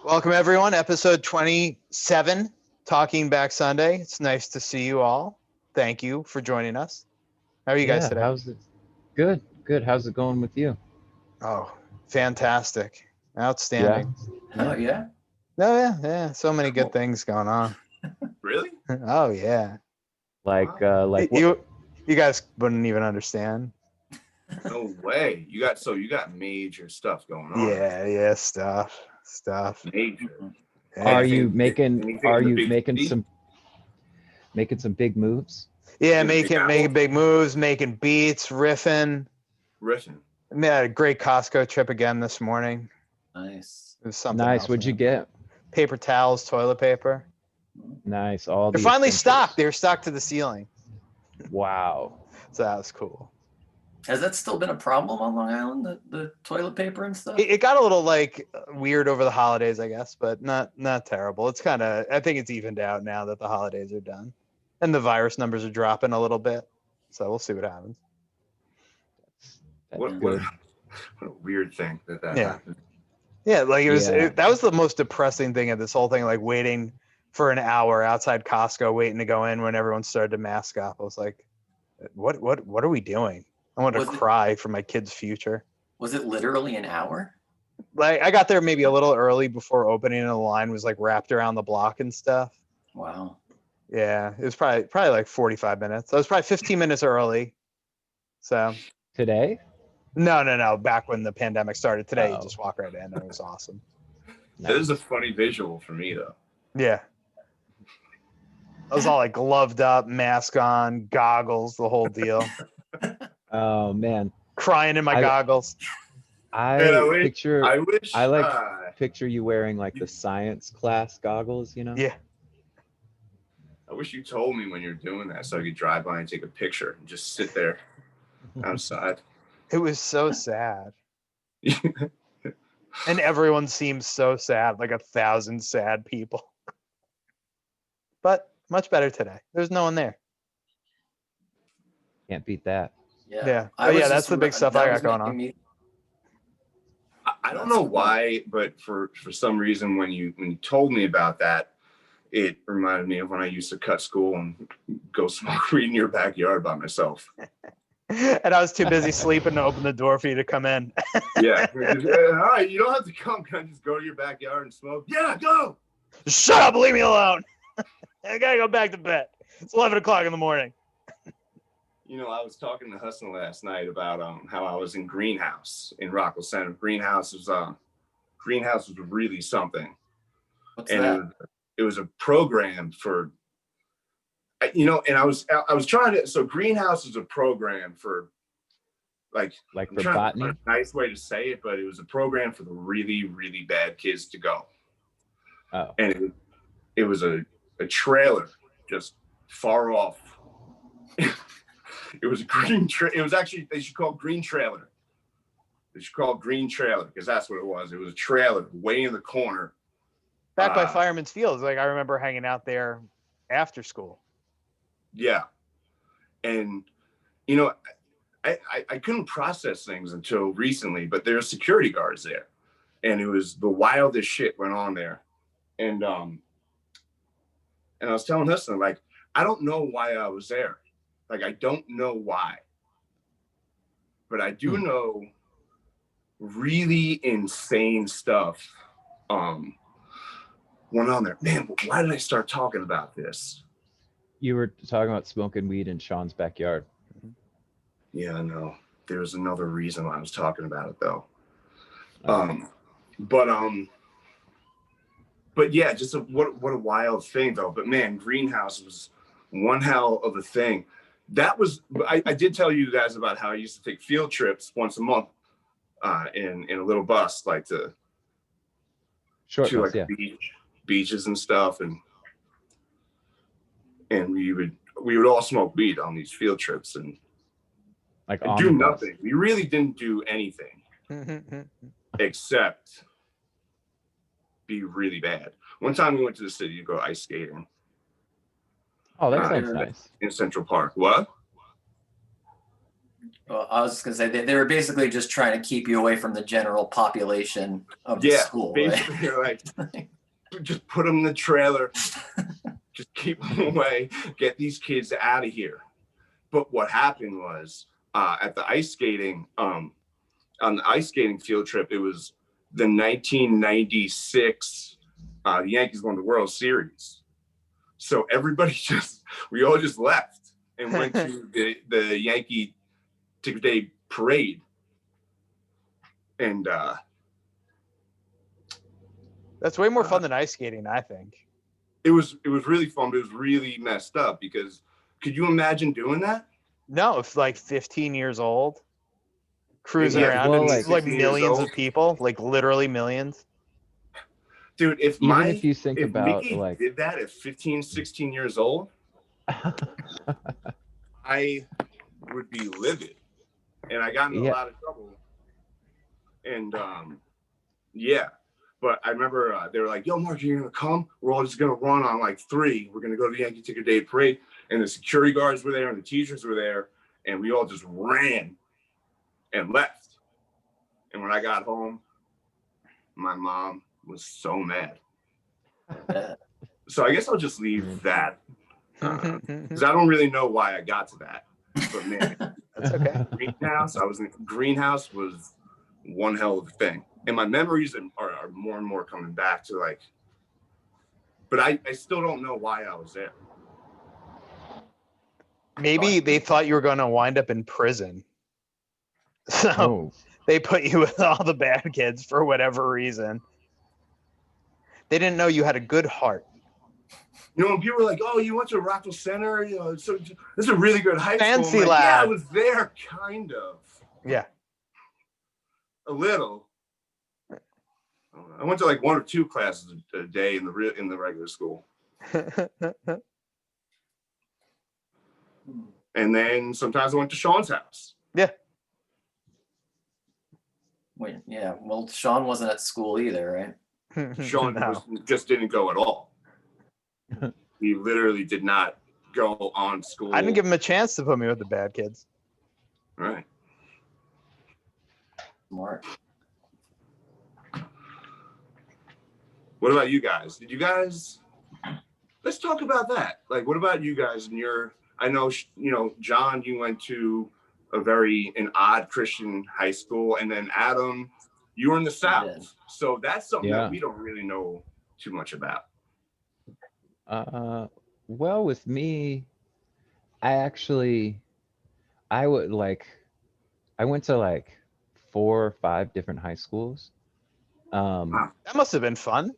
Welcome, everyone. Episode 27, Talking Back Sunday. It's nice to see you all. Thank you for joining us. How are you guys Yeah, today? how's it? Good, good. How's it going with you? Oh, fantastic. Yeah, Outstanding. Oh yeah, Oh, yeah. So many good things going on. really? Oh, yeah. like what? You guys wouldn't even understand. No way. You got major stuff going on. Yeah, stuff. Major. Yeah. Are you Anything making? in Are the you big making city? some big moves? Yeah, In the Big making Apple? big moves, making beats, riffing. Riffing. I had a great Costco trip again this morning. Nice. It was something Nice. else, What'd you man. get? Paper towels, toilet paper. Nice. All They're the finally essentials. stocked. They were stocked to the ceiling. Wow. So that was cool. Has that still been a problem on Long Island, the toilet paper and stuff? It got a little weird over the holidays, I guess, but not terrible. It's kind of, I think it's evened out now that the holidays are done, and the virus numbers are dropping a little bit. So we'll see what happens. That's What good. a weird thing that Yeah. happened. Yeah, like Yeah. that was the most depressing thing of this whole thing. Like waiting for an hour outside Costco, waiting to go in when everyone started to mask up. I was like, what are we doing? I want to Was it- cry for my kid's future. Was it literally an hour? Like I got there maybe a little early before opening, and the line was like wrapped around the block and stuff. Wow. Yeah, it was probably like 45 minutes. I was probably 15 minutes early. So Today? no. Back when the pandemic started, today you Oh. just walk right in, and it was awesome. That is a funny visual for me though. Yeah, I was all like gloved up, mask on, goggles, the whole deal. Oh man. Crying in my goggles. Man, I picture. I wish I like picture you wearing like the science class goggles. You know. Yeah. I wish you told me when you're doing that so I could drive by and take a picture and just sit there outside. It was so sad. And everyone seems so sad, like 1,000 sad people. But much better today. There's no one there. Can't beat that. Yeah. I But was yeah, that's just- the big stuff I that got was going making on. me- I don't know why, but for some reason when you told me about that, it reminded me of when I used to cut school and go smoke weed in your backyard by myself. And I was too busy sleeping to open the door for you to come in. Yeah. All right, you don't have to come. Can I just go to your backyard and smoke? Yeah, go. Shut up, leave me alone. I gotta go back to bed. It's 11 o'clock in the morning. You know, I was talking to Huston last night about how I was in Greenhouse in Rockville Center. Greenhouse was really something. What's And that? it was a program for, you know, and I was trying to, so Greenhouse is a program for like Like I'm for trying to botany. find a nice way to say it, but it was a program for the really, really bad kids to go. Oh. And it was a trailer just far off. It was a green it was actually, they should call it green trailer. They should call it green trailer because that's what it was. It was a trailer way in the corner. Back by Fireman's Fields. Like I remember hanging out there after school. Yeah. And, you know, I couldn't process things until recently, but there were security guards there. And it was the wildest shit went on there. And I was telling Huston, like, I don't know why I was there. Like, I don't know why. But I do know really insane stuff went on there. Man, why did I start talking about this? You were talking about smoking weed in Sean's backyard. Yeah, I know. There was another reason why I was talking about it, though. Okay. But yeah, just what a wild thing, though. But man, Greenhouse was one hell of a thing. That was, I did tell you guys about how I used to take field trips once a month in a little bus, like to Short bus, like yeah. beaches and stuff, and we would all smoke weed on these field trips and Like do on the bus. nothing. We really didn't do anything except be really bad. One time we went to the city to go ice skating Oh, that Uh, sounds nice. in Central Park. What? Well, I was just gonna say they were basically just trying to keep you away from the general population of the school, basically, right? you're like, just put them in the trailer, just keep them away, get these kids out of here. But what happened was at the ice skating, on the ice skating field trip, it was the 1996, the Yankees won the World Series. So everybody we all just left and went to the Yankee ticker day parade. And That's way more fun than ice skating, I think. it was really fun, but it was really messed up because could you imagine doing that? No, it's like 15 years old, cruising Yeah, around well, and like- like 15 years millions of old. people, like literally millions. Dude, if Even if you think if about Mickey like, did that at 15, 16 years old, I would be livid. And I got in a Yeah. lot of trouble. And yeah. But I remember they were like, yo, Mark, you're going to come? We're all just going to run on like 3. We're going to go to the Yankee Ticker Day Parade. And the security guards were there and the teachers were there. And we all just ran and left. And when I got home, my mom was so mad. So I guess I'll just leave that. Because I don't really know why I got to that. But man, That's okay. Greenhouse was one hell of a thing. And my memories are more and more coming back to like, but I still don't know why I was there. Maybe they thought you were going to wind up in prison. So oh, they put you with all the bad kids for whatever reason. They didn't know you had a good heart. You know, when people were like, oh, you went to Rockville Center, you know, so this is a really good high Fancy school. I'm like, yeah, I lad. was there, kind of. Yeah. A little. I went to like 1 or 2 classes a day in the regular school. And then sometimes I went to Sean's house. Yeah. Wait, yeah. Well, Sean wasn't at school either, right? Sean No. just didn't go at all. He literally did not go on school. I didn't give him a chance to put me with the bad kids. Right. Smart. What about you guys? Did you guys? Let's talk about that. Like, what about you guys and your? I know, you know, John, you went to an odd Christian high school, and then Adam, you were in the South. did. So that's something Yeah. that we don't really know too much about. well, with me, I went to like 4 or 5 different high schools. Wow. That must have been fun.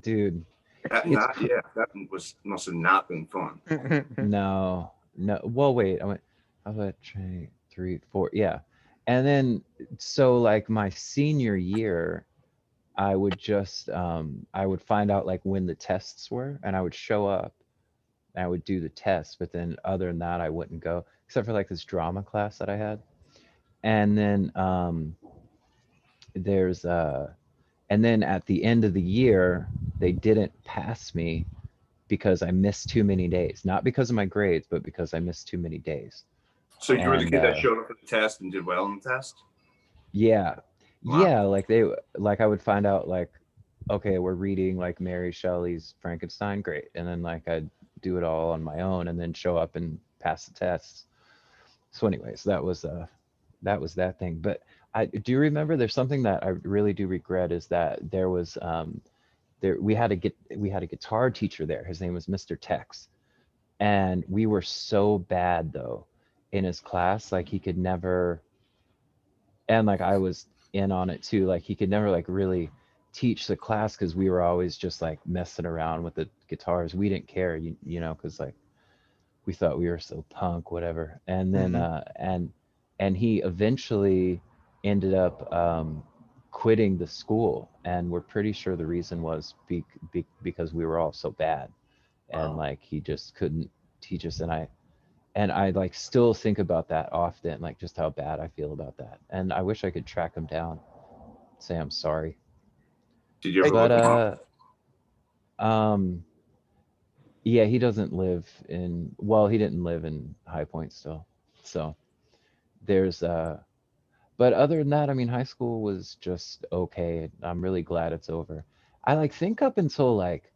Dude, That must have not been fun. no. Well, wait, I went 3, 4, yeah. And then, so like my senior year, I would just, I would find out like when the tests were, and I would show up and I would do the test, but then other than that, I wouldn't go, except for like this drama class that I had. And then, and then at the end of the year, they didn't pass me because I missed too many days. Not because of my grades, but because I missed too many days. So you were the And, kid that showed up for the test and did well on the test? Yeah. Wow. Yeah, like I would find out like, okay, we're reading like Mary Shelley's Frankenstein, great. And then like I'd do it all on my own and then show up and pass the tests. So anyways, that was that thing. But I do remember there's something that I really do regret is that there was we had a guitar teacher there. His name was Mr. Tex. And we were so bad though in his class, like he could never, and like I was in on it too, like he could never like really teach the class because we were always just like messing around with the guitars. We didn't care, you know, because like we thought we were so punk, whatever. And then and he eventually ended up quitting the school, and we're pretty sure the reason was because we were all so bad, and Wow. like he just couldn't teach us. And I like still think about that often, like just how bad I feel about that. And I wish I could track him down, say I'm sorry. Did you ever But look him up? yeah, he doesn't live in, well, he didn't live in High Point still. So there's but other than that, I mean, high school was just okay. I'm really glad it's over. I like think up until like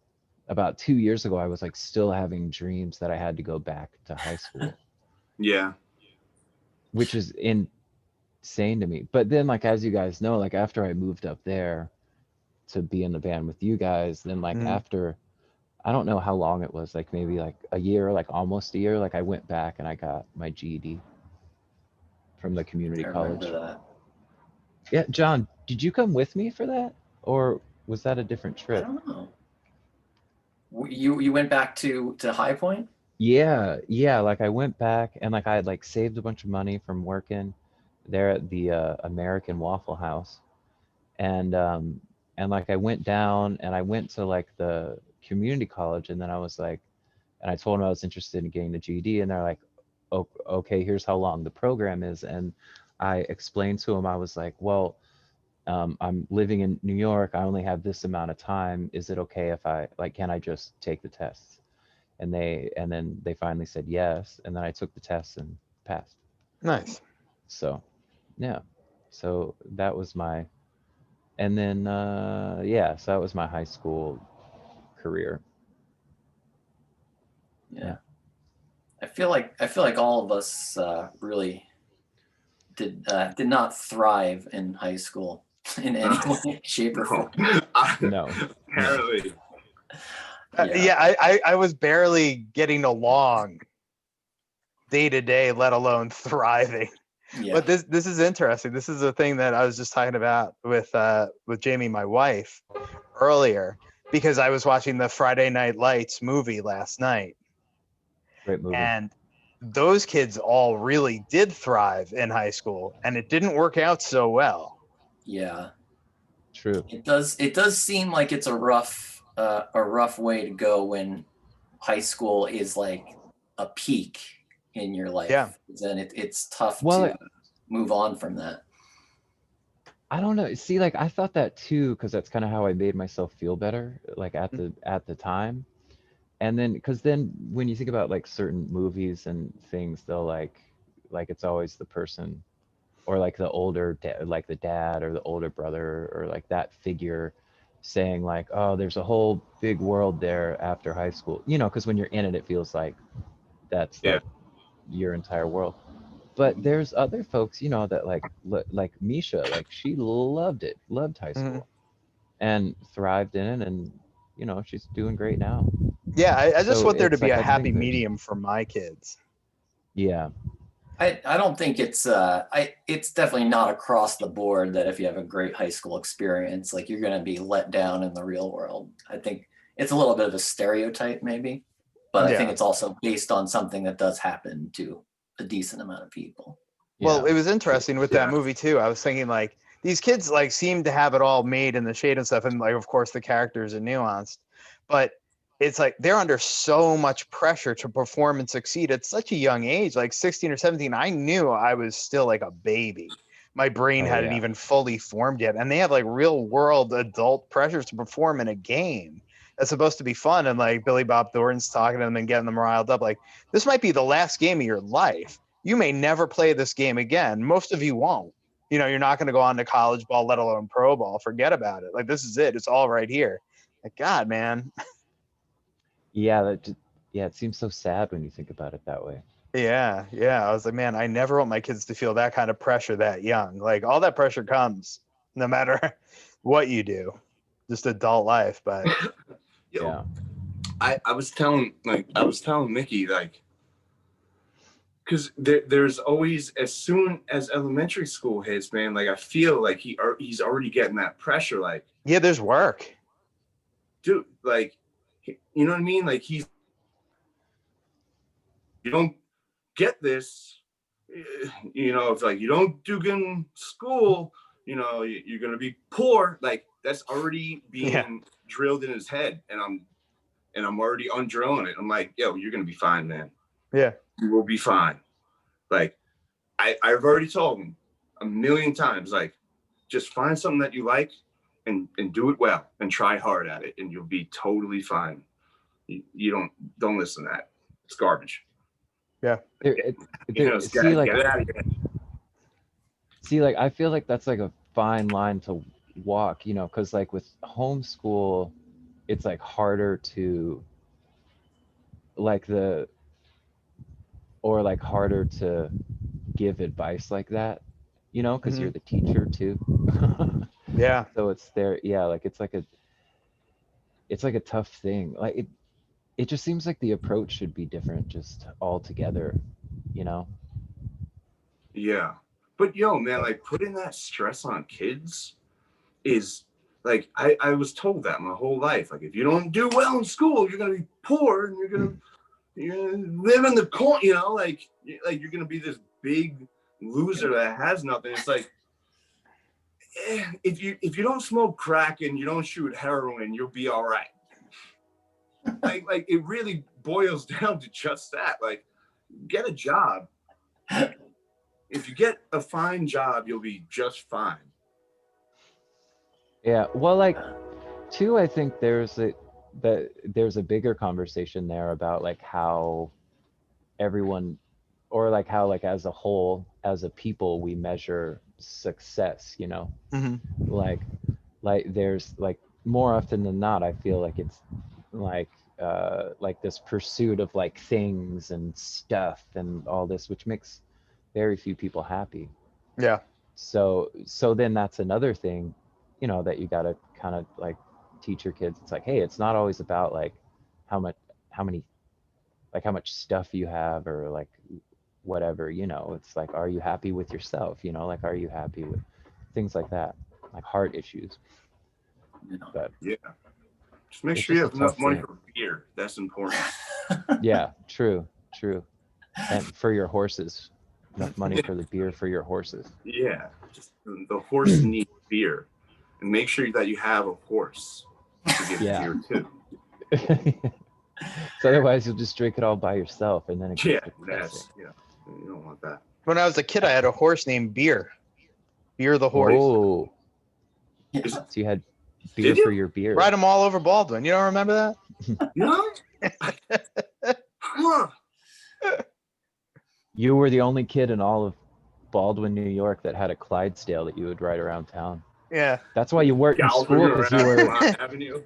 about 2 years ago, I was like still having dreams that I had to go back to high school, Yeah. which is insane to me. But then, like, as you guys know, like after I moved up there to be in the band with you guys, then like Mhm. after, I don't know how long it was, like maybe like a year, like almost a year, like I went back and I got my GED from the community I remember college. that. Yeah, John, did you come with me for that, or was that a different I trip? don't know. You went back to High Point? Yeah, yeah. Like I went back and like I had like saved a bunch of money from working there at the American Waffle House, and like I went down and I went to like the community college, and then I was like, and I told them I was interested in getting the GED, and they're like, okay, here's how long the program is, and I explained to them, I was like, well, I'm living in New York. I only have this amount of time. Is it okay if I like, can I just take the tests? And then they finally said yes. And then I took the tests and passed. Nice. So yeah. So that was my, and then, yeah, so that was my high school career. Yeah. I feel like all of us really did not thrive in high school in any way, shape, or form. No. Apparently. Yeah, I was barely getting along day to day, let alone thriving. Yeah. But this is interesting. This is a thing that I was just talking about with Jamie, my wife, earlier, because I was watching the Friday Night Lights movie last night, Great movie. and those kids all really did thrive in high school, and it didn't work out so well. Yeah. True. It does seem like it's a rough way to go when high school is like a peak in your life. Yeah. Then it's tough Well, to move on from that. I don't know. See, like I thought that too, because that's kind of how I made myself feel better, like at the time. And then, because then when you think about like certain movies and things, they'll like it's always the person, or like the older, like the dad or the older brother, or like that figure saying like, oh, there's a whole big world there after high school. You know, because when you're in it, it feels like that's Yeah. like your entire world. But there's other folks, you know, that like Misha, like she loved high school, and thrived in it, and you know, she's doing great now. Yeah, I just So want there to it's be like a I happy think there's, medium for my kids. yeah, I don't think it's it's definitely not across the board that if you have a great high school experience, like you're going to be let down in the real world. I think it's a little bit of a stereotype maybe, but I think Yeah. it's also based on something that does happen to a decent amount of people. Well, yeah. it was interesting with that movie too. I was thinking like these kids like seem to have it all made in the shade and stuff, and like of course the characters are nuanced, but it's like they're under so much pressure to perform and succeed at such a young age, like 16 or 17. I knew I was still like a baby. My brain Oh, hadn't yeah. even fully formed yet, and they have like real world adult pressures to perform in a game that's supposed to be fun. And like Billy Bob Thornton's talking to them and getting them riled up, like this might be the last game of your life. You may never play this game again. Most of you won't. You know, you're not going to go on to college ball, let alone pro ball. Forget about it. Like, this is it. It's all right here. Like, God, man. Yeah, yeah, it seems so sad when you think about it that way. Yeah. I was like, man, I never want my kids to feel that kind of pressure that young. Like, all that pressure comes no matter what you do, just adult life. But Yeah. I was telling Mickey, like, because there's always, as soon as elementary school hits, man, like I feel like he's already getting that pressure, like, yeah, there's work. dude, like, you know what I mean? Like you don't get this, you know, if like you don't do good in school, you know, you're gonna be poor. Like that's already being drilled in his head, and I'm already undrilling it. I'm like, yo, you're gonna be fine, man. Yeah. You will be fine. Like I've already told him a million times, like, just find something that you like and do it well and try hard at it, and you'll be totally fine. You don't listen to that. It's garbage. Yeah. You know, See, like, get it out of here. See, like, I feel like that's like a fine line to walk, you know, because like with homeschool, it's like harder to like the, or like harder to give advice like that, you know, because you're the teacher too. Yeah. So it's there, yeah, like it's like a tough thing. Like it just seems like the approach should be different just altogether, you know? Yeah. But yo, man, like putting that stress on kids is like I was told that my whole life. Like if you don't do well in school, you're gonna be poor and you're gonna live in the corner, you know, like you're gonna be this big loser that has nothing. It's like if you don't smoke crack and you don't shoot heroin, you'll be all right. like it really boils down to just that. Like get a job. If you get a fine job, you'll be just fine. Yeah, well, like, too, I think there's a bigger conversation there about like how everyone, or like how like as a whole, as a people, we measure success, you know? Like there's like more often than not, I feel like it's like this pursuit of like things and stuff and all this, which makes very few people happy. Yeah. So then that's another thing, you know, that you got to kind of like teach your kids. It's like, hey, it's not always about like how much stuff you have or like whatever, you know. It's like, are you happy with yourself, you know? Like, are you happy with things like that, like heart issues? But yeah, just make sure you have enough money for beer. That's important. Yeah, true. And for your horses, enough money for the beer for your horses. Yeah, just the horse needs beer, and make sure that you have a horse to give beer to. So otherwise you'll just drink it all by yourself, and then it gets depressing. You don't want that. When I was a kid, I had a horse named Beer the horse. Oh, so you had beer for your beer. Ride them all over Baldwin. You don't remember that? No. Huh. You were the only kid in all of Baldwin, New York that had a Clydesdale that you would ride around town. Yeah. That's why you weren't in school, because you were.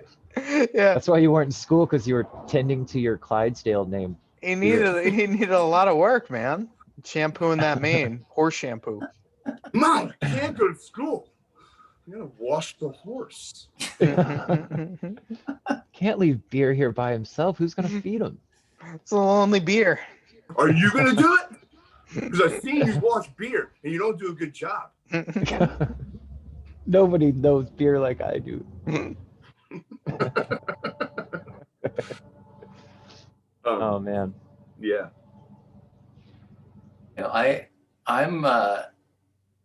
Yeah. That's why you weren't in school, because you were tending to your Clydesdale name. He needed a lot of work, man. Shampooing that mane, horse shampoo. Mom, I can't go to school. I'm gonna wash the horse. Can't leave Beer here by himself. Who's gonna feed him? It's a lonely Beer. Are you gonna do it? Because I've seen you wash Beer and you don't do a good job. Nobody knows Beer like I do. Oh man. Yeah. You know, I'm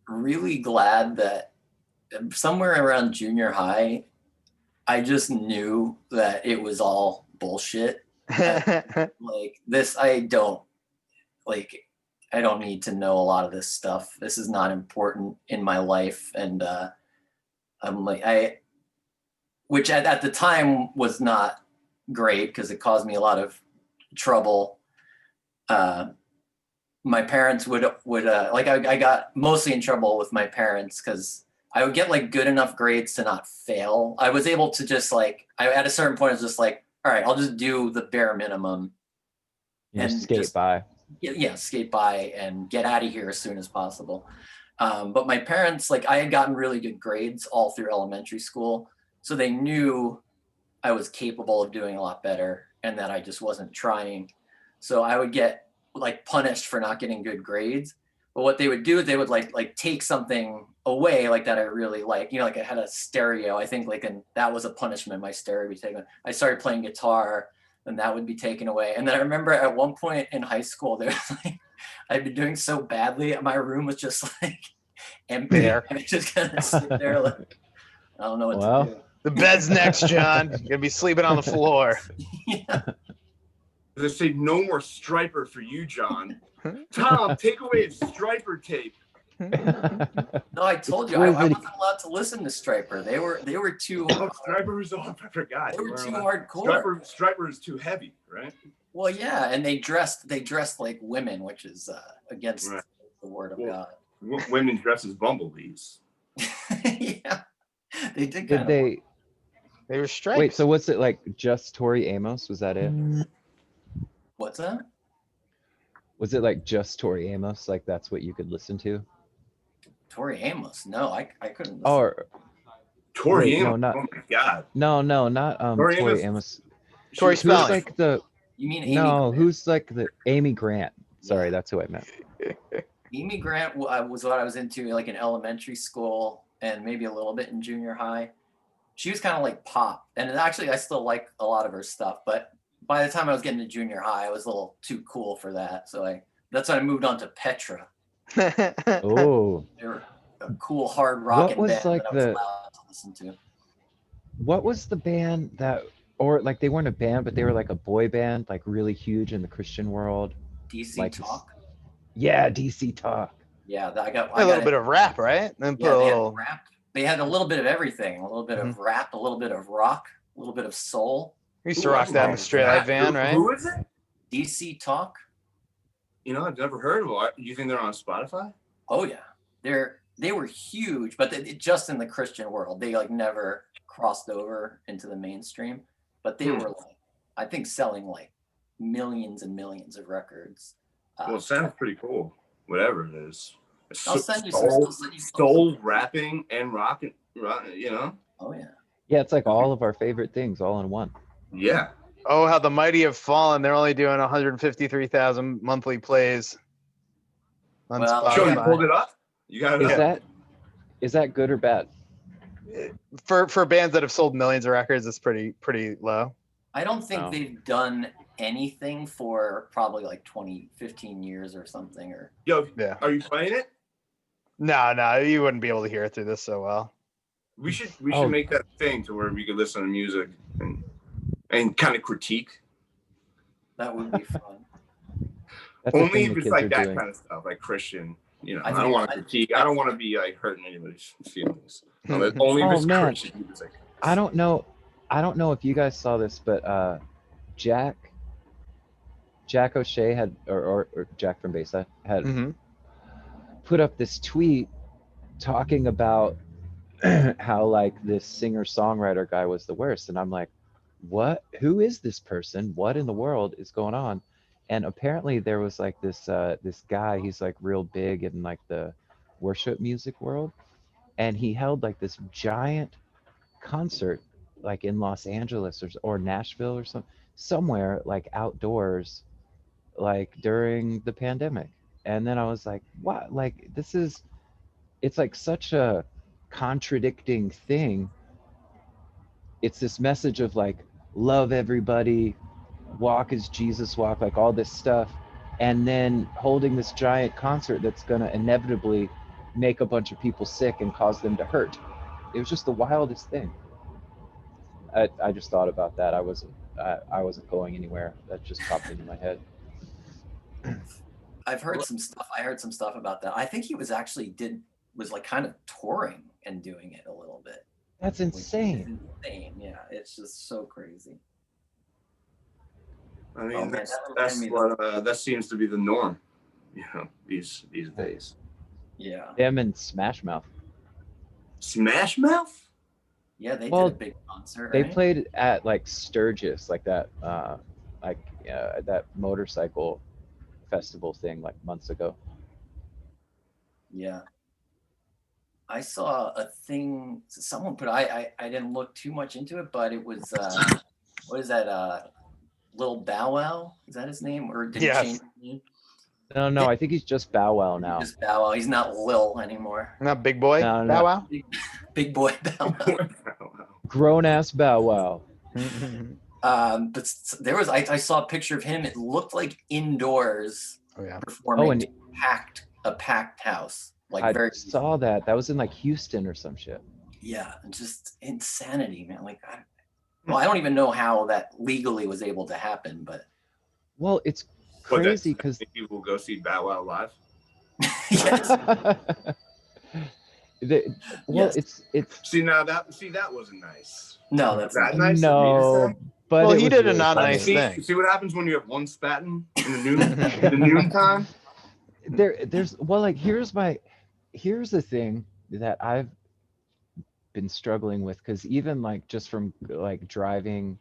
really glad that somewhere around junior high, I just knew that it was all bullshit. Like this, I don't need to know a lot of this stuff. This is not important in my life. And I'm like, which at the time was not great because it caused me a lot of trouble. My parents would like, I got mostly in trouble with my parents because I would get like good enough grades to not fail. I was able to just like, at a certain point, I was just like, all right, I'll just do the bare minimum. And skate by. Yeah, skate by and get out of here as soon as possible. But my parents, like I had gotten really good grades all through elementary school. So they knew I was capable of doing a lot better and that I just wasn't trying. So I would get like punished for not getting good grades. But what they would do is they would like take something away like that I really like, you know, like I had a stereo, I think like, and that was a punishment. My stereo would be taken. I started playing guitar and that would be taken away. And then I remember at one point in high school, there was like, I'd been doing so badly. My room was just like empty. I just kind of sit there like, I don't know what to do. The bed's next, John. You're gonna be sleeping on the floor. Yeah. They say no more striper for you, John. Tom, take away his striper tape. No, I told you I wasn't allowed to listen to Striper. They were too. Oh, Striper was off. I forgot. They were too hardcore. Striper is too heavy, right? Well, yeah, and they dressed like women, which is against the word of God. women dressed as bumblebees. Yeah, they did. Did they? They were stripes. Wait, so what's it like? Just Tori Amos? Was that it? What's that? Was it like just Tori Amos? Like that's what you could listen to? Tori Amos? No, I couldn't. Listen. Or Tori wait, Amos. no, not. Oh my god. No, not Tori Tori Amos. Amos. Tori Who's Spelling. like the? You mean Amy No, Grant? who's like the Amy Grant? Sorry, that's who I meant. Amy Grant was what I was into like in elementary school and maybe a little bit in junior high. She was kind of like pop, and actually I still like a lot of her stuff, but by the time I was getting to junior high, I was a little too cool for that. So that's when I moved on to Petra. Oh, They were a cool hard rocking was band like that I was allowed to listen to. what was the band that, or like they weren't a band, but they were like a boy band, like really huge in the Christian world? DC Like Talk. Yeah, DC Talk. Yeah, I got a little bit of rap, right? Then put Yeah, a they had little. rap. They had a little bit of everything. A little bit of rap, a little bit of rock, a little bit of soul. We used to rock that in the straight light van, right? Who is it? DC Talk. You know, I've never heard of them. You think they're on Spotify? Oh yeah, they were huge, but just in the Christian world, they like never crossed over into the mainstream. But they were like, I think, selling like millions and millions of records. Well, it sounds pretty cool. Whatever it is. I'll send you some. Soul rapping and rocking, you know? Oh yeah. Yeah, it's like all of our favorite things all in one. Yeah. Oh, how the mighty have fallen. They're only doing 153,000 monthly plays on Well, Sure, you Spotify. pulled it up? You got it up? Is that good or bad? For bands that have sold millions of records, it's pretty low. I don't think Oh. they've done anything for probably like 15 years or something. Or Yo, Yeah. are you playing it? No, you wouldn't be able to hear it through this so well. We should Oh. make that thing to where we could listen to music and kind of critique. that would be fun. That's the Only thing if the it's kids like are that doing. kind of stuff, like Christian. You know, I I don't think- want to critique. I don't want to be like hurting anybody's feelings. Only if Oh, it's man. Christian music. I don't know if you guys saw this, but Jack O'Shea had, or Jack from Bayside had Mm-hmm. put up this tweet talking about how like this singer-songwriter guy was the worst, and I'm like, what? Who is this person? What in the world is going on? And apparently there was like this guy. He's like real big in like the worship music world, and he held like this giant concert like in Los Angeles or Nashville or somewhere like outdoors, like during the pandemic. And then I was like, what? Like it's like such a contradicting thing. It's this message of like love everybody, walk as Jesus walked, like all this stuff, and then holding this giant concert that's gonna inevitably make a bunch of people sick and cause them to hurt. It was just the wildest thing. I just thought about that. I wasn't going anywhere. That just popped into my head. I've heard some stuff. I heard some stuff about that. I think he was like kind of touring and doing it a little bit. That's which is insane. insane. Yeah, it's just so crazy. I mean, Oh, man, that's that reminded me what that seems to be the norm, you know, these days. Yeah. Them and Smash Mouth. Smash Mouth? Yeah, they Well, did a big concert. They right? played at like Sturgis, like that motorcycle festival thing like months ago. Yeah. I saw a thing someone put. I didn't look too much into it, but it was what is that? Lil Bow Wow? Is that his name, or did Yes. he change his name? No, I think he's just Bow Wow now. Just Bow Wow. He's not Lil anymore. Not Big Boy. No. Bow Wow. Big boy Bow Wow. Grown ass Bow Wow. But there was I saw a picture of him. It looked like indoors Oh yeah. performing. Oh, and a packed house. Like I very saw that. That was in like Houston or some shit. yeah, just insanity, man. Like I don't even know how that legally was able to happen, but Well, it's But crazy because people go see Bow Wow live. yes. It's that wasn't nice. No, that's That not. nice of me to no, say? but Well, it he was did a really not funny. nice thing. See what happens when you have one spatten in the noon time? There's like here's my here's the thing that I've been struggling with, because even like just from like driving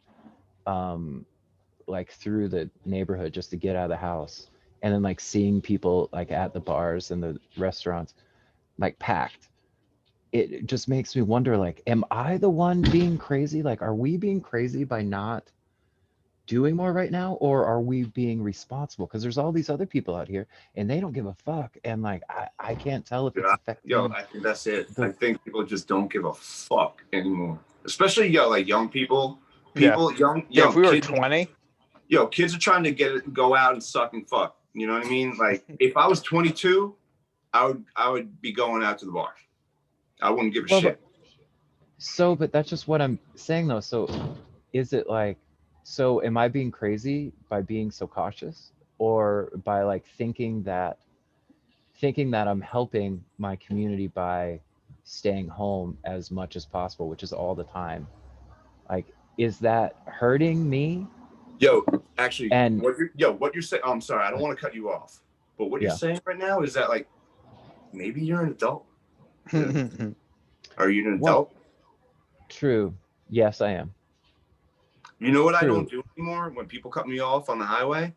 like through the neighborhood just to get out of the house, and then like seeing people like at the bars and the restaurants like packed, it just makes me wonder, like, am I the one being crazy? Like, are we being crazy by not doing more right now, or are we being responsible? Because there's all these other people out here and they don't give a fuck, and like I can't tell if it's affecting I think that's it. I the think people just don't give a fuck anymore, especially like young people. Yeah. Young Yeah, if we were kids, 20, kids are trying to go out and suck and fuck. You know what I mean? Like, if I was 22, I would be going out to the bar. I wouldn't give a shit. But that's just what I'm saying though. So is it like, so am I being crazy by being so cautious, or by like thinking that I'm helping my community by staying home as much as possible, which is all the time? Like, is that hurting me? Yo, actually, And what you're saying, I'm sorry, I don't want to cut you off, but what you're saying right now is that, like, maybe you're an adult. Are you an adult? True. Yes, I am. You know what I don't do anymore? When people cut me off on the highway,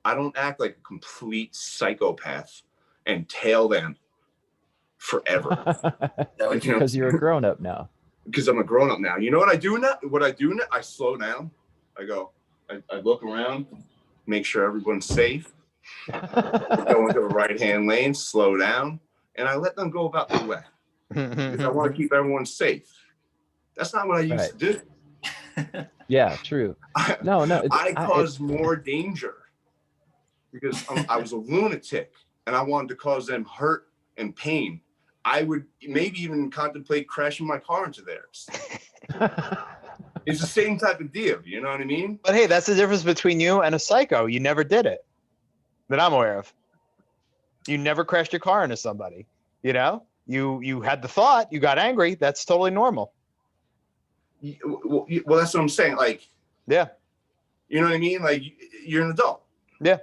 I don't act like a complete psychopath and tail them forever. Because you're a grown up now. Because I'm a grown up now. You know what I do now? I slow down. I go, I look around, make sure everyone's safe. Go into the right-hand lane, slow down, and I let them go about their way. Because I want to keep everyone safe. That's not what I used to do. Yeah, true. No, I caused more danger because I was a lunatic and I wanted to cause them hurt and pain. I would maybe even contemplate crashing my car into theirs. It's the same type of deal, you know what I mean? But hey, that's the difference between you and a psycho. You never did it, that I'm aware of. You never crashed your car into somebody. You know, you had the thought, you got angry. That's totally normal. Well, that's what I'm saying. Like, yeah, you know what I mean? Like, you're an adult. Yeah,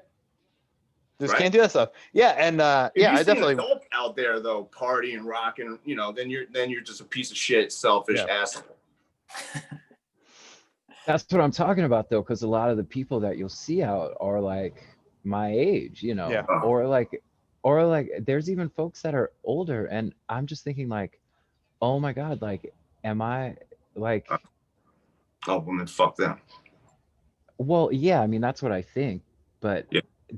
just can't do that stuff. Yeah, and yeah, I definitely an adult out there though, partying, rocking. You know, then you're just a piece of shit, selfish asshole. That's what I'm talking about though, because a lot of the people that you'll see out are like my age, you know, or like there's even folks that are older, and I'm just thinking like, oh my God, like, am I like, oh, well, then fuck them. Well, yeah, I mean, that's what I think, but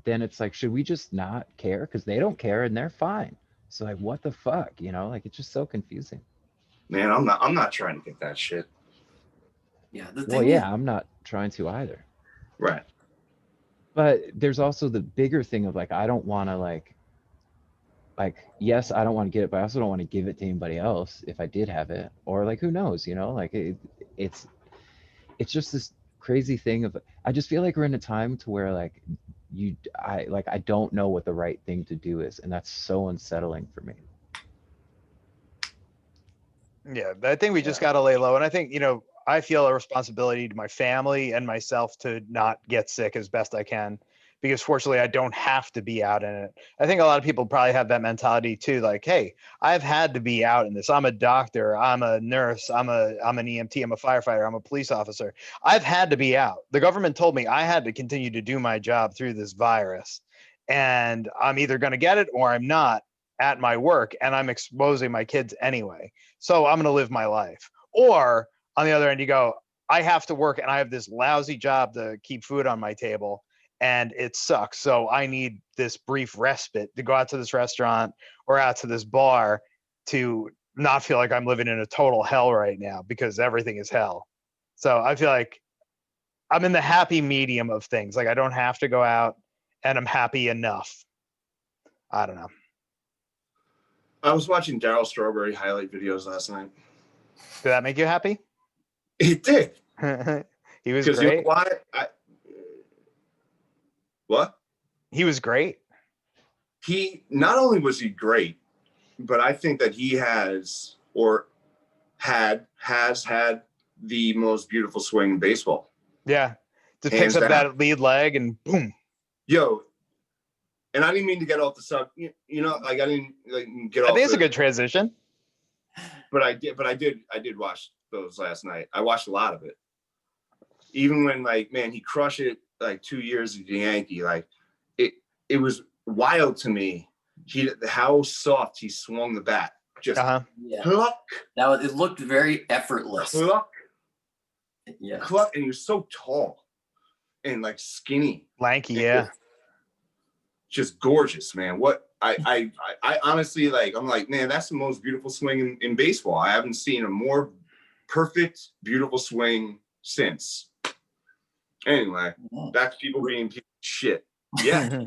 then it's like, should we just not care? Because they don't care and they're fine. So like, what the fuck, you know? Like, it's just so confusing. Man, I'm not trying to get that shit. Yeah. I'm not trying to either. Right. But there's also the bigger thing of like, I don't want to like, yes, I don't want to get it, but I also don't want to give it to anybody else if I did have it, or like, who knows, you know? Like, it's just this crazy thing of, I just feel like we're in a time to where like I don't know what the right thing to do is, and that's so unsettling for me. Yeah, I think we just got to lay low, and I think, you know, I feel a responsibility to my family and myself to not get sick as best I can, because fortunately I don't have to be out in it. I think a lot of people probably have that mentality too, like, hey, I've had to be out in this. I'm a doctor, I'm a nurse, I'm an EMT, I'm a firefighter, I'm a police officer. I've had to be out. The government told me I had to continue to do my job through this virus, and I'm either going to get it or I'm not at my work, and I'm exposing my kids anyway. So I'm going to live my life. Or on the other end, you go, I have to work and I have this lousy job to keep food on my table, and it sucks. So I need this brief respite to go out to this restaurant or out to this bar to not feel like I'm living in a total hell right now, because everything is hell. So I feel like I'm in the happy medium of things. Like, I don't have to go out and I'm happy enough. I don't know. I was watching Daryl Strawberry highlight videos last night. Did that make you happy? It did. He was great. You know why? What? He was great. He not only was he great, but I think that he has had the most beautiful swing in baseball. Yeah. Just picks up that lead leg and boom. Yo, And I didn't mean to get off the sub. You know, like I didn't like get off. I think it's a good transition. But I did watch those last night. I watched a lot of it. Even when like, man, he crushed it like 2 years as a Yankee. Like it was wild to me. How soft he swung the bat. Just cluck. Now it looked very effortless. Cluck. Yeah. Cluck, and he was so tall and like skinny. Lanky, yeah. Just gorgeous, man. What I honestly like, I'm like, man, that's the most beautiful swing in baseball. I haven't seen a more perfect, beautiful swing since. Anyway, back to people being shit. Yeah.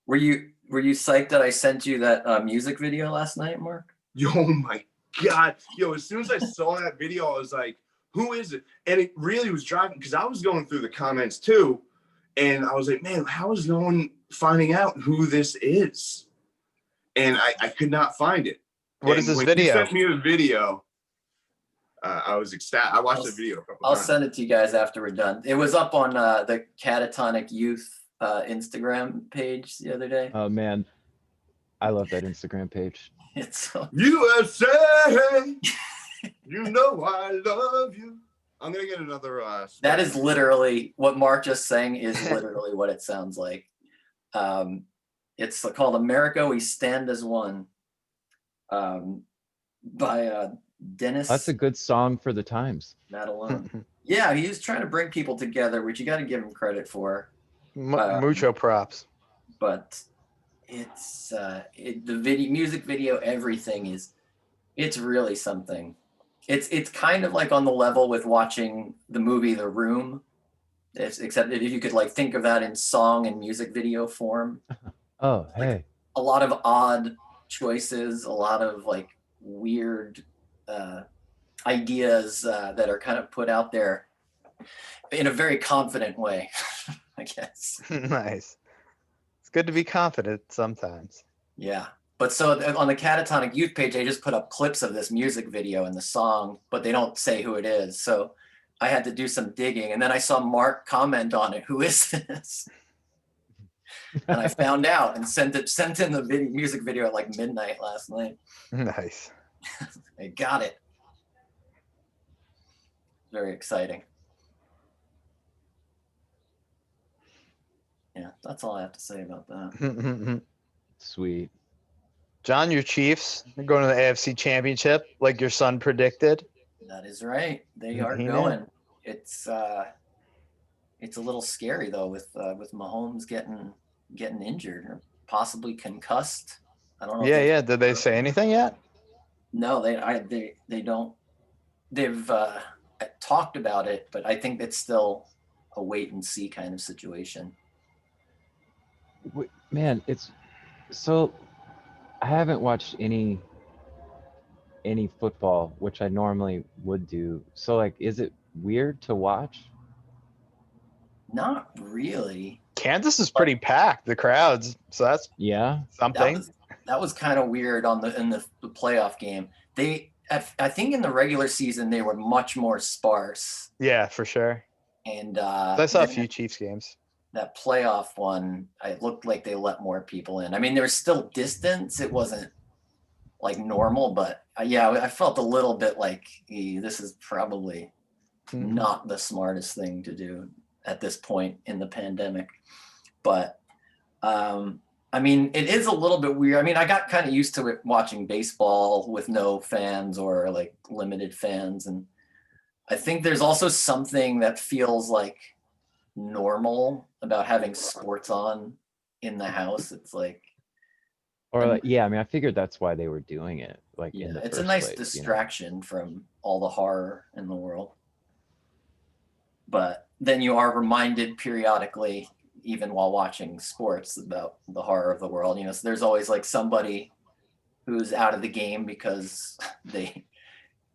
Were you psyched that I sent you that music video last night, Mark? Oh my God. Yo, as soon as I saw that video, I was like, who is it? And it really was driving, because I was going through the comments too. And I was like, man, how is no one finding out who this is? And I could not find it. What is this video? You sent me the video. I was ecstatic. I watched the video a couple times. I'll send it to you guys after we're done. It was up on the Catatonic Youth Instagram page the other day. Oh man, I love that Instagram page. It's so USA. You know I love you. I'm gonna get another. That is literally what Mark just sang. Is literally what it sounds like. It's called "America We Stand as One" by Dennis. That's a good song for the times. Not alone. Yeah, he was trying to bring people together, which you got to give him credit for. Mucho props. But it's the music video, everything it's really something. It's kind of like on the level with watching the movie The Room, except if you could like think of that in song and music video form. Oh, hey. Like a lot of odd choices, a lot of like weird ideas that are kind of put out there in a very confident way, I guess. Nice. It's good to be confident sometimes. Yeah. But so on the Catatonic Youth page, they just put up clips of this music video and the song, but they don't say who it is. So I had to do some digging, and then I saw Mark comment on it. Who is this? And I found out and sent in the music video at like midnight last night. Nice. I got it. Very exciting. Yeah, that's all I have to say about that. Sweet. John, your Chiefs are going to the AFC Championship, like your son predicted. That is right. They are going. It's a little scary though, with Mahomes getting injured or possibly concussed. I don't know. Yeah. Did they say anything yet? No, they don't. They've talked about it, but I think it's still a wait and see kind of situation. Man, it's so. I haven't watched any football, which I normally would do. So like, is it weird to watch? Not really. Kansas is pretty packed, the crowds. So that's something. That was kind of weird in the playoff game. I think in the regular season they were much more sparse. Yeah, for sure. And I saw a few Chiefs games. That playoff one, it looked like they let more people in. I mean, there was still distance. It wasn't like normal, but I felt a little bit like this is probably not the smartest thing to do at this point in the pandemic. But I mean, it is a little bit weird. I mean, I got kind of used to it watching baseball with no fans or like limited fans. And I think there's also something that feels like normal about having sports on in the house. It's like, or like, I mean, I figured that's why they were doing it. Like, it's a nice distraction from all the horror in the world. But then you are reminded periodically, even while watching sports, about the horror of the world. So there's always like somebody who's out of the game because they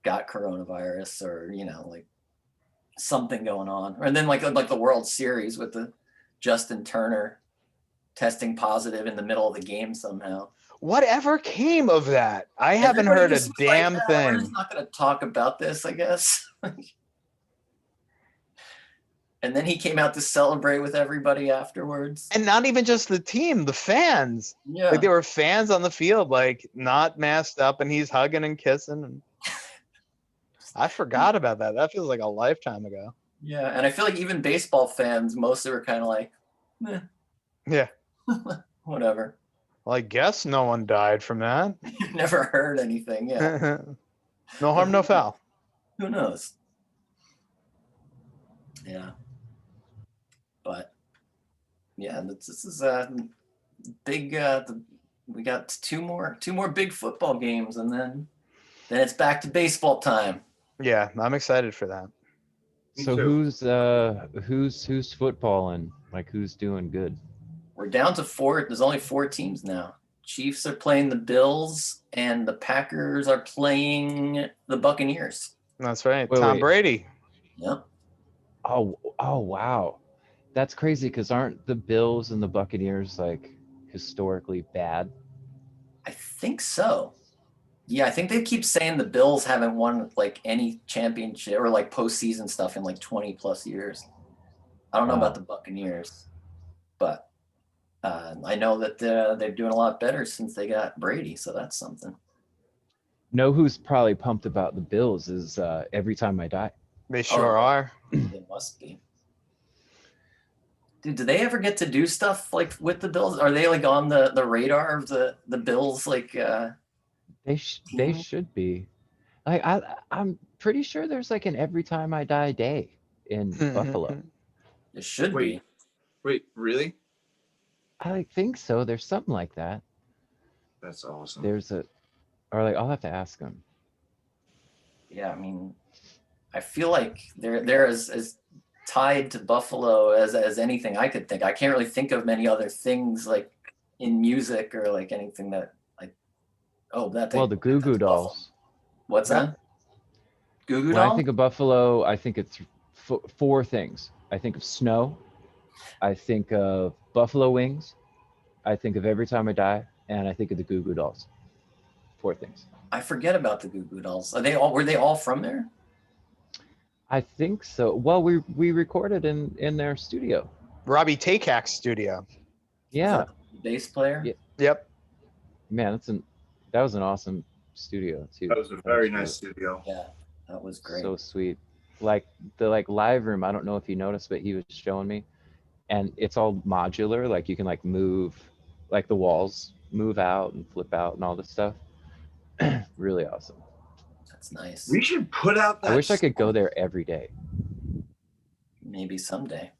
got coronavirus or, like something going on. And then like the World Series with the Justin Turner testing positive in the middle of the game somehow. Whatever came of that? I haven't heard a damn thing. We're just not going to talk about this, I guess. And then he came out to celebrate with everybody afterwards. And not even just the team, the fans. Yeah. Like there were fans on the field, like not masked up, and he's hugging and kissing. And I forgot about that. That feels like a lifetime ago. Yeah, and I feel like even baseball fans, mostly were kind of like, Yeah. Whatever. Well, I guess no one died from that. Never heard anything. Yeah. No harm, no foul. Who knows? Yeah. But yeah, this is a big. We got two more big football games, and then it's back to baseball time. Yeah, I'm excited for that. So who's footballing? Like who's doing good? We're down to 4. There's only 4 teams now. Chiefs are playing the Bills, and the Packers are playing the Buccaneers. That's right. Wait, Tom wait. Brady. Yep. Oh wow, that's crazy. Because aren't the Bills and the Buccaneers like historically bad? I think so. Yeah, I think they keep saying the Bills haven't won like any championship or like postseason stuff in like 20 plus years. I don't know about the Buccaneers, but I know that they're doing a lot better since they got Brady, so that's something. Know who's probably pumped about the Bills is Every Time I Die. They sure are. They must be. Dude, do they ever get to do stuff like with the Bills? Are they like on the radar of the Bills? Like They should be. Like I'm pretty sure there's like an Every Time I Die day in Buffalo. It should be. Wait, really? I think so. There's something like that. That's awesome. Or like I'll have to ask them. Yeah, I mean, I feel like they're as tied to Buffalo as anything I could think. I can't really think of many other things like in music or like anything that like. Oh, that. Well, the Goo Goo Dolls. What's that? Goo Goo When Dolls? I think of Buffalo, I think it's 4 things. I think of snow. I think of buffalo wings. I think of Every Time I Die, and I think of the Goo Goo Dolls. 4 things. I forget about the Goo Goo Dolls. Were they all from there? I think so. Well, we recorded in their studio. Robbie Takak's studio. Yeah. Bass player? Yeah. Yep. Man, that was an awesome studio too. That was a very nice studio. Yeah, that was great. So sweet. Like the live room, I don't know if you noticed, but he was showing me, and it's all modular. Like you can like move, like the walls move out and flip out and all this stuff. Really awesome. That's nice. We should put out that. I wish I could go there every day. Maybe someday.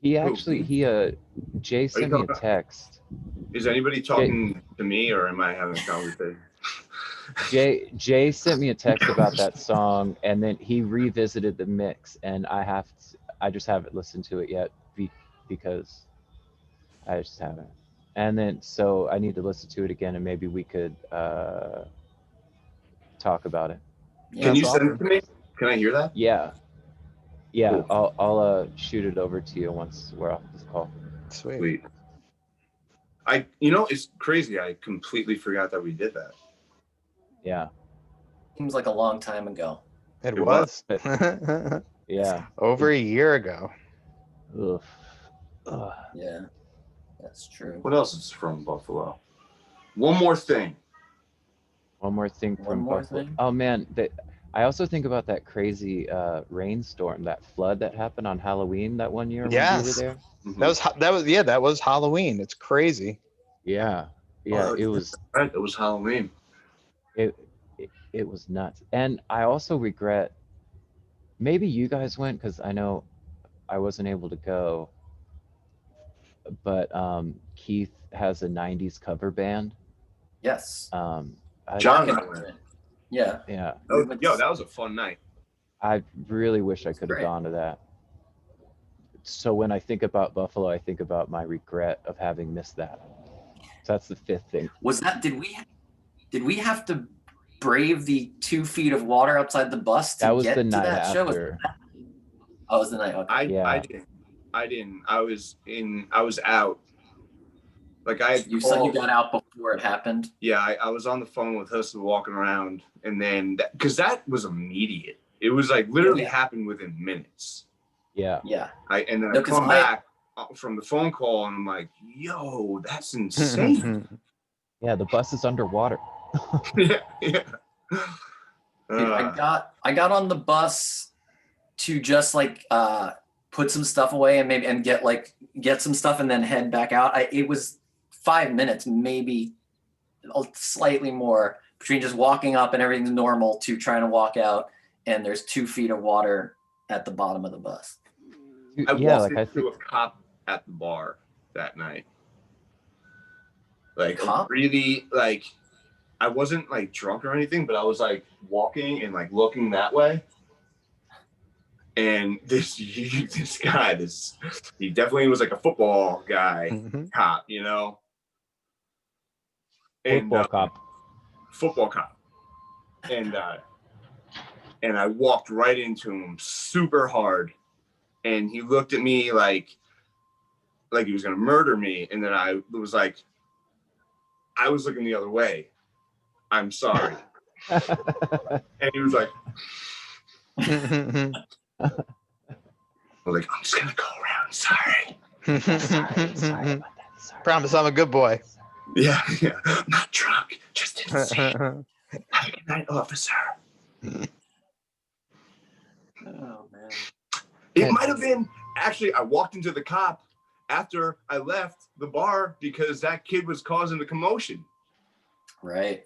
Jay sent me a text. Is anybody talking to me, or am I having a conversation? Jay sent me a text about that song, and then he revisited the mix, and I just haven't listened to it yet because I just haven't. And then so I need to listen to it again, and maybe we could talk about it. Yeah, Can you send it to me? Can I hear that? Yeah. Cool. I'll shoot it over to you once we're off this call. Sweet. It's crazy. I completely forgot that we did that. Yeah. Seems like a long time ago. It It was. Yeah. Over a year ago. Ugh. Ugh. Yeah, that's true. What else is from Buffalo? One more thing. One more thing One from more Buffalo. thing? Oh man, I also think about that crazy rainstorm, that flood that happened on Halloween that one year when we were Yes. there. Mhm. That was Halloween. It's crazy. Yeah. Oh, It was right. It was Halloween. it was nuts. And I also regret, maybe you guys went because I know I wasn't able to go, but Keith has a 90s cover band. Yes. John Mark and I went. Yeah. Yeah. That was a fun night. I really wish I could have Great. gone to that. So when I think about Buffalo, I think about my regret of having missed that. So that's the 5th thing. Was that? Did we have to brave the 2 feet of water outside the bus to That was get the to night that show? after. Oh, it was the night. Okay. Yeah. I didn't. I was out. Like You said you got out before it happened. Yeah, I was on the phone with Hussey walking around, and then because that was immediate. It was like literally happened within minutes. Yeah. Yeah. And then No, I 'cause come back from the phone call and I'm like, yo, that's insane. Yeah, the bus is underwater. Yeah. Dude, I got on the bus to just like put some stuff away and get some stuff and then head back out. It was 5 minutes, maybe slightly more, between just walking up and everything's normal to trying to walk out and there's 2 feet of water at the bottom of the bus. I Yeah, walked like I into think a cop at the bar that night. Like Cop? really, like I wasn't like drunk or anything, but I was like walking and like looking that way. And this guy, he definitely was like a football guy, cop, you know. And football cop. Football cop. And I walked right into him super hard. And he looked at me like he was gonna murder me. And then I was looking the other way. I'm sorry. And he was like, I was like, I'm just gonna go around. Sorry. Sorry about that. Sorry. Promise I'm a good boy. Yeah. I'm not drunk. Just insane. Have a good night, officer. Oh man. It might have been actually. I walked into the cop after I left the bar because that kid was causing the commotion. Right.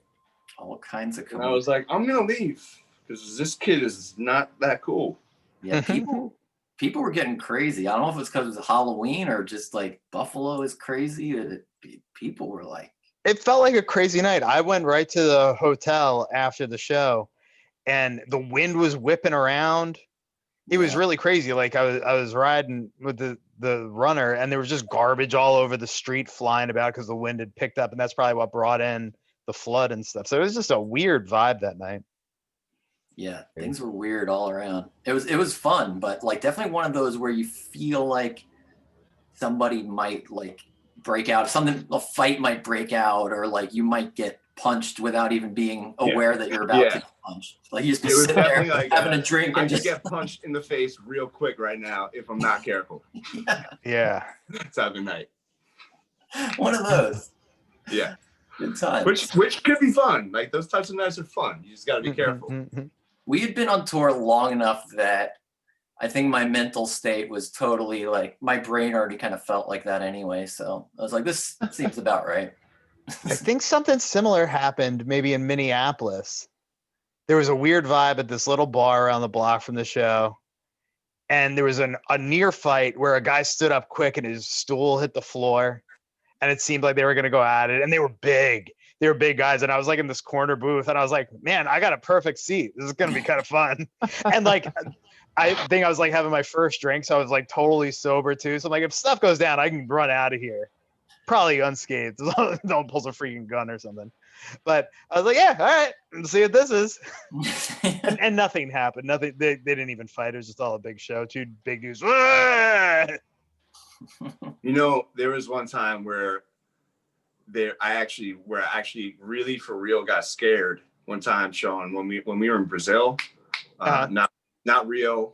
All kinds of And I was like, I'm gonna leave because this kid is not that cool. Yeah, people were getting crazy. I don't know if it's because it was Halloween or just like Buffalo is crazy. People were like, it felt like a crazy night. I went right to the hotel after the show and the wind was whipping around. It was really crazy. Like I was riding with the runner and there was just garbage all over the street flying about because the wind had picked up, and that's probably what brought in the flood and stuff. So it was just a weird vibe that night. Yeah, things were weird all around. It was fun, but like definitely one of those where you feel like somebody might like break out, a fight might break out, or like you might get punched without even being aware that you're about to get punched. Like you just be sitting there like, having a drink and just get punched in the face real quick right now if I'm not careful. Yeah. It's having night. One of those. Yeah. Good time. Which could be fun. Like those types of nights are fun. You just got to be careful. We had been on tour long enough that I think my mental state was totally like, my brain already kind of felt like that anyway. So I was like, this seems about right. I think something similar happened maybe in Minneapolis. There was a weird vibe at this little bar around the block from the show. And there was a near fight where a guy stood up quick and his stool hit the floor. And it seemed like they were going to go at it. And they were big. They were big guys. And I was like in this corner booth. And I was like, man, I got a perfect seat. This is going to be kind of fun. And like, I think I was like having my first drink. So I was like totally sober too. So I'm like, if stuff goes down, I can run out of here. Probably unscathed. Don't pull a freaking gun or something. But I was like, yeah, all right. Let's see what this is. and nothing happened. Nothing. They didn't even fight. It was just all a big show. 2 big dudes. You know, there was one time where I actually really for real got scared one time, Sean, when we were in Brazil, not Rio,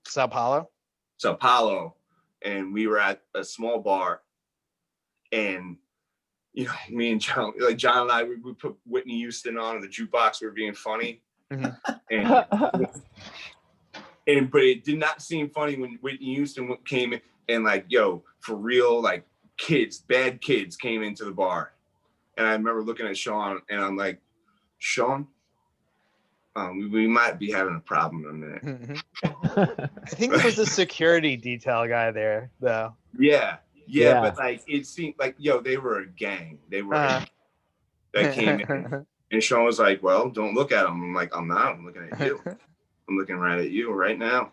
Sao Paulo, and we were at a small bar, and you know, me and John and I, we put Whitney Houston on the jukebox. We were being funny, but it did not seem funny when Whitney Houston came in and like, yo, for real, like bad kids came into the bar. And I remember looking at Sean and I'm like, Sean, we might be having a problem in a minute. I think there was a security detail guy there though. Yeah, but like it seemed like, yo, they were a gang. They were that came in. And Sean was like, well, don't look at them. I'm like, I'm not. I'm looking at you. I'm looking right at you right now.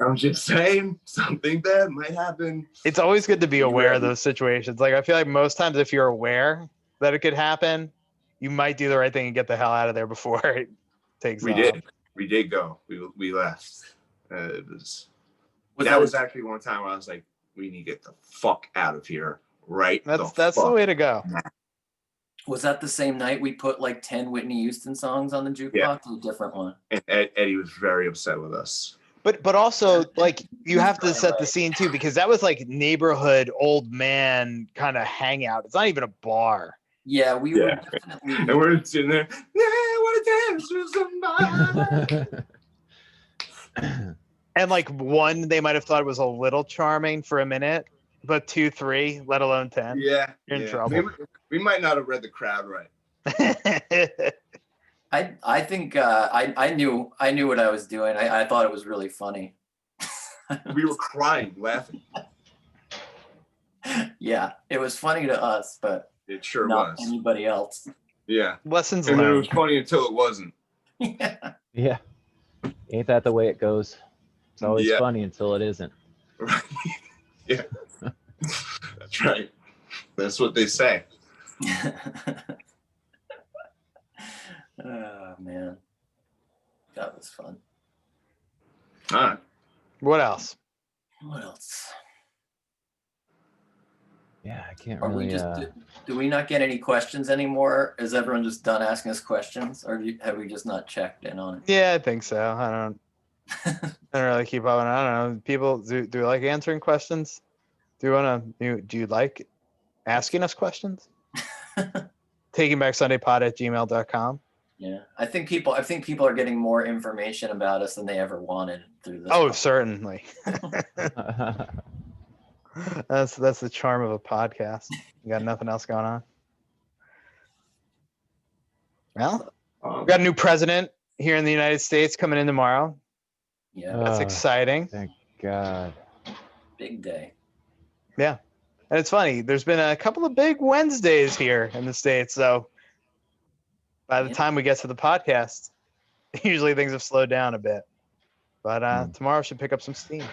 I'm just saying something bad might happen. It's always good to be aware of those situations. Like I feel like most times if you're aware that it could happen, you might do the right thing and get the hell out of there before it takes off. We did go. We left. It was actually one time where I was like, we need to get the fuck out of here right. That's the way to go. Was that the same night we put like 10 Whitney Houston songs on the jukebox? Yeah. Or a different one? And Eddie was very upset with us. But also like you have to set the scene too, because that was like neighborhood old man kind of hangout. It's not even a bar. Yeah, we were Yeah. definitely. And we're sitting there, yeah, I want to dance with somebody. And like one, they might have thought it was a little charming for a minute, but 2, 3, let alone 10. Yeah. You're in yeah. trouble. Maybe, we might not have read the crowd right. I think I knew what I was doing. I thought it was really funny. We were crying, laughing. Yeah, it was funny to us, but It sure not was. anybody else. Yeah. Lessons And then it was learned. funny until it wasn't. Yeah. Yeah. Ain't that the way it goes? It's always Yeah. funny until it isn't. Right. Yeah. That's right. That's what they say. Oh man, that was fun. All right. What else? What else? Yeah, I can't Are we really. just do we not get any questions anymore? Is everyone just done asking us questions, or have we just not checked in on it? Yeah, I think so. I don't really keep up on it. I don't know. People do you like answering questions? Do you like asking us questions? takingbacksundaypod@gmail.com. Yeah, I think people are getting more information about us than they ever wanted through this. Oh, podcast. certainly. That's the charm of a podcast. You got nothing else going on. Well, we got a new president here in the United States coming in tomorrow. Yeah, That's exciting. Thank God. big day. Yeah. And it's funny, there's been a couple of big Wednesdays here in the States. So by the Yeah. time we get to the podcast, usually things have slowed down a bit. But tomorrow should pick up some steam.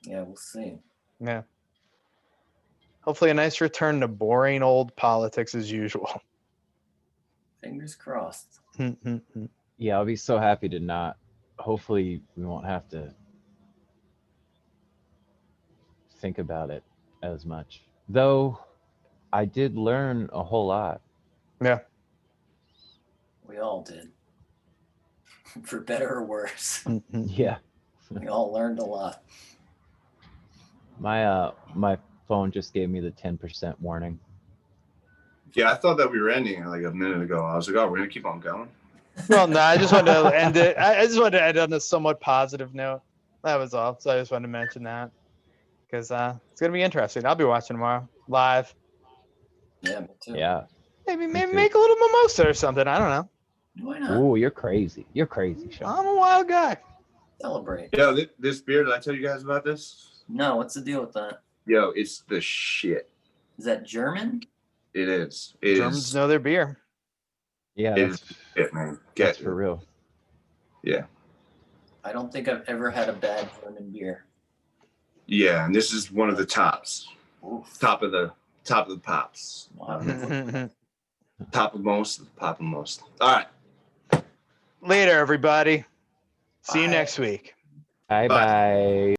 Yeah, we'll see. Yeah. Hopefully a nice return to boring old politics as usual. Fingers crossed. Yeah, I'll be so happy to not. Hopefully, we won't have to think about it as much. Though, I did learn a whole lot. Yeah. We all did. For better or worse. Yeah. We all learned a lot. My phone just gave me the 10% warning. Yeah, I thought that we were ending it like a minute ago. I was like, oh, we're going to keep on going. Well, no, I just wanted to end it. I just wanted to end on a somewhat positive note. That was all. So I just wanted to mention that because it's gonna be interesting. I'll be watching tomorrow live. Yeah, me too. Yeah. Maybe too. make a little mimosa or something. I don't know. Why not? Ooh, you're crazy. You're crazy, Sean. I'm a wild guy. Celebrate. Yo, this beer, did I tell you guys about this? No, what's the deal with that? Yo, it's the shit. Is that German? It is. It Germans is. know their beer. Yeah, It that's, is it, man. that's Get for real. Yeah. I don't think I've ever had a bad German beer. Yeah, and this is one of the tops. Oof. Top of the pops. Wow. Top of most. All right. Later, everybody. See you Bye. next week. Bye Bye. bye.